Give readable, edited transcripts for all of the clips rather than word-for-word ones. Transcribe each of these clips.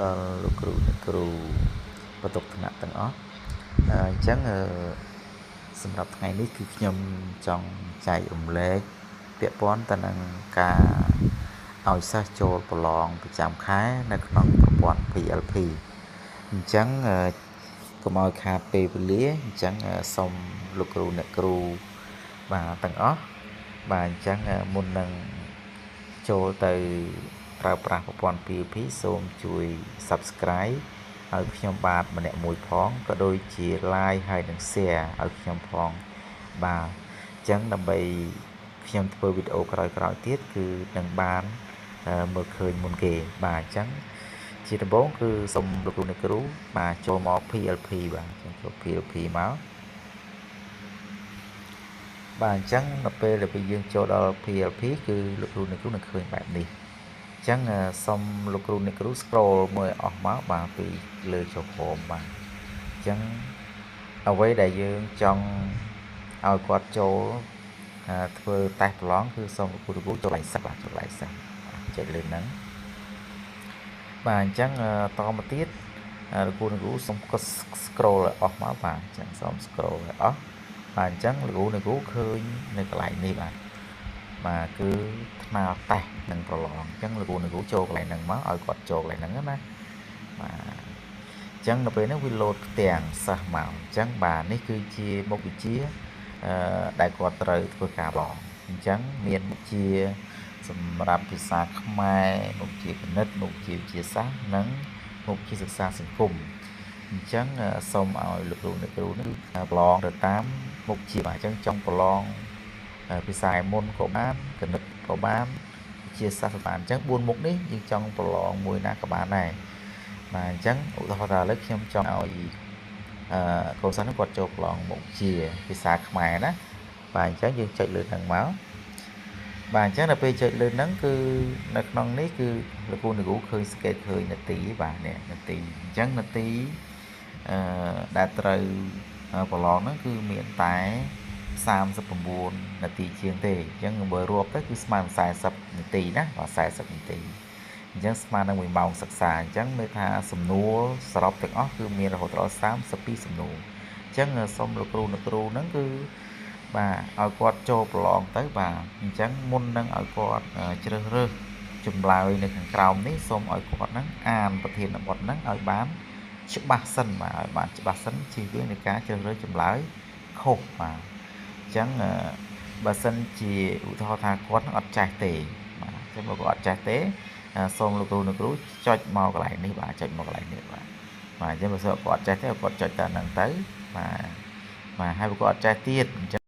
ដល់លោកគ្រូអ្នកគ្រូបន្ទប់ថ្នាក់ទាំងអស់អញ្ចឹងសម្រាប់ថ្ងៃនេះគឺខ្ញុំចង់ចែករំលែកពាក់ព័ន្ធទៅនឹងការឲ្យសិស្សចូលប្រឡងប្រចាំខែនៅក្នុងប្រព័ន្ធ PLP អញ្ចឹងកុំឲ្យខាតពេលវេលាអញ្ចឹងសូមលោកគ្រូអ្នកគ្រូបាទទាំងអស់បាទអញ្ចឹងមុននឹងចូលទៅប្រើប្រាស់ប្រព័ន្ធ PLP សូមជួយ Subscribe ឲ្យខ្ញុំបាទម្នាក់មួយផងក៏ដូចជា Like ហើយនិង Share ឲ្យខ្ញុំផងបាទអញ្ចឹងដើម្បីខ្ញុំធ្វើវីដេអូក្រោយៗទៀតគឺនឹងបានមើលឃើញមុនគេបាទអញ្ចឹងជាដំបូងគឺសូមលោកគ្រូអ្នកគ្រូបាទចូលមក PLP បាទចូល PLP មកបាទអញ្ចឹងនៅពេលដែលយើងចូលដល់ PLP គឺលោកគ្រូអ្នកគ្រូនឹងឃើញបែបនេះអញ្ចឹងសូមលោកគ្រូអ្នកគ្រូ scroll មើលអស់មកបាទពីលើចុះក្រោមបាទអញ្ចឹងអ្វីដែលយើងចង់ឲ្យគាត់ចូលធ្វើតេស្តប្រឡងគឺសូមលោកគ្រូចូលកន្លែងសិស្សបាទចូលកន្លែងសិស្សចុចលើហ្នឹងបាទអញ្ចឹងតមកទៀតលោកគ្រូអ្នកគ្រូសូមកត់ scroll ឲ្យអស់មកបាទអញ្ចឹងសូម scroll ឲ្យអស់បាទអញ្ចឹងលោកគ្រូអ្នកគ្រូឃើញនៅកន្លែងនេះបាទគឺថ្នាលតេស្តនិងប្រឡងអញ្ចឹងលោកគ្រូអ្នកគ្រូចូលកន្លែងហ្នឹងមកឲ្យគាត់ចូលកន្លែងហ្នឹងណាបាទអញ្ចឹងនៅពេលហ្នឹងវាលោតផ្ទាំងសិស្សមកអញ្ចឹងបាទនេះគឺជាមុខវិជ្ជាដែលគាត់ត្រូវធ្វើការប្រឡងអញ្ចឹងមានមុខវិជ្ជាសម្រាប់ភាសាខ្មែរមុខវិជ្ជាគណិតមុខវិជ្ជាវិទ្យាសាស្ត្រនិងមុខវិជ្ជាសិក្សាសង្គមអញ្ចឹងសូមឲ្យលោកគ្រូអ្នកគ្រូនេះប្រឡងទៅតាមមុខវិជ្ជាបាទអញ្ចឹងចង់ប្រឡងភាសាមុនក៏បានគណិតក៏បានវិទ្យាសាស្ត្រក៏បានអញ្ចឹង4មុខនេះយើងចង់ប្រឡងមួយណាក៏បានដែរបាទអញ្ចឹងឧទាហរណ៍ថាឥឡូវខ្ញុំចង់ឲ្យកូនសិស្សនោះគាត់ចូលប្រឡងមុខវិជ្ជាភាសាខ្មែរណាបាទអញ្ចឹងយើងចុចលើហ្នឹងមកបាទអញ្ចឹងដល់ពេលចុចលើហ្នឹងគឺនៅក្នុងនេះគឺលោកគ្រូអ្នកគ្រូឃើញស្កេតឃើញនាទីបាទនេះនាទីអញ្ចឹងនាទីដែលត្រូវប្រឡងហ្នឹងគឺមានតែ39នាទីជាងទេអញ្ចឹងបើរាប់ទៅគឺស្មើនឹង40នាទីណាបាទ40នាទីអញ្ចឹងស្មើនឹង1ម៉ោងសិក្សាអញ្ចឹងមានថាសំណួរសរុបទាំងអស់គឺមានរហូតដល់32សំណួរអញ្ចឹងសូមលោកគ្រូអ្នកគ្រូហ្នឹងគឺបាទឲ្យគាត់ចូលប្រឡងទៅបាទអញ្ចឹងមុននឹងឲ្យគាត់ជ្រើសរើសចម្លើយនៅខាងក្រោមនេះសូមឲ្យគាត់ហ្នឹងអានប្រធានបទហ្នឹងឲ្យបានច្បាស់សិនបាទឲ្យបានច្បាស់សិនជៀសវាងនៃការជ្រើសរើសចម្លើយខុសបាទអញ្ចឹងបើសិនជាឧទាហរណ៍ថាគាត់អត់ចេះទេបាទអញ្ចឹងបើគាត់អត់ចេះទេសូមលោកគ្រូអ្នកគ្រូចុចមកកន្លែងនេះបាទចុចមកកន្លែងនេះបាទអញ្ចឹងបើសិនគាត់ចេះទេគាត់ចុចតែហ្នឹងទៅបាទហើយបើគាត់អត់ចេះទៀតអញ្ចឹង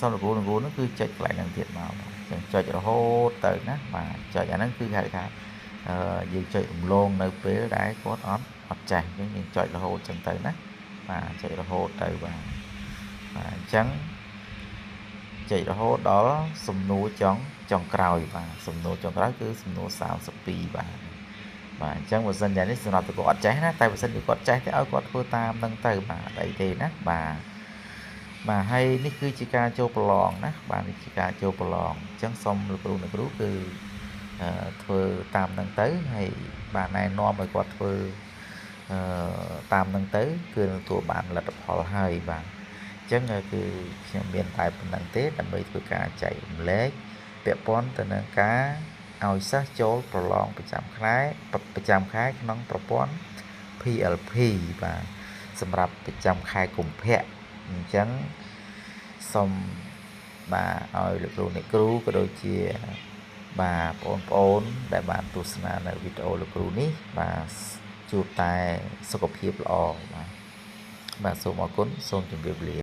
សូមលោកគ្រូអ្នកគ្រូនោះគឺចុចកន្លែងហ្នឹងទៀតមកអញ្ចឹងចុចរហូតទៅណាបាទចុចអាហ្នឹងគឺគេហៅថាយើងចុចរំលងនៅពេលដែលគាត់អត់ចេះអញ្ចឹងយើងចុចរហូតចឹងទៅណាបាទចុចរហូតទៅបាទអញ្ចឹងចុចរហូតដល់សំណួរចុងក្រោយបាទសំណួរចុងក្រោយគឺសំណួរ32បាទអញ្ចឹងបើសិនយ៉ាងនេះសម្រាប់តែគាត់អត់ចេះណាតែបើសិនជាគាត់ចេះទៅឲ្យគាត់ធ្វើតាមហ្នឹងទៅបាទអីទេណាបាទហើយនេះគឺជាការចូលប្រឡងណាបាទនេះជាការចូលប្រឡងអញ្ចឹងសូមលោកគ្រូអ្នកគ្រូគឺធ្វើតាមហ្នឹងទៅហើយបាទណែនាំឲ្យគាត់ធ្វើតាមហ្នឹងទៅគឺនឹងទទួលបានលទ្ធផលហើយបាទអញ្ចឹងគឺខ្ញុំមានតែប៉ុណ្្នឹងទេដើម្បីធ្វើការចែករំលែកពាក់ព័ន្ធទៅនឹងការឲ្យសិស្សចូលប្រឡងប្រចាំខែក្នុងប្រព័ន្ធ PLP បាទសម្រាប់ប្រចាំខែកុម្ភៈអញ្ចឹងសូមបាទឲ្យលោកគ្រូអ្នកគ្រូក៏ដូចជាបាទបងប្អូនដែលបានទស្សនានៅវីដេអូលោកគ្រូនេះបាទជួបតែសុខភាពល្អបាទសូមអរគុណសូមជម្រាបលា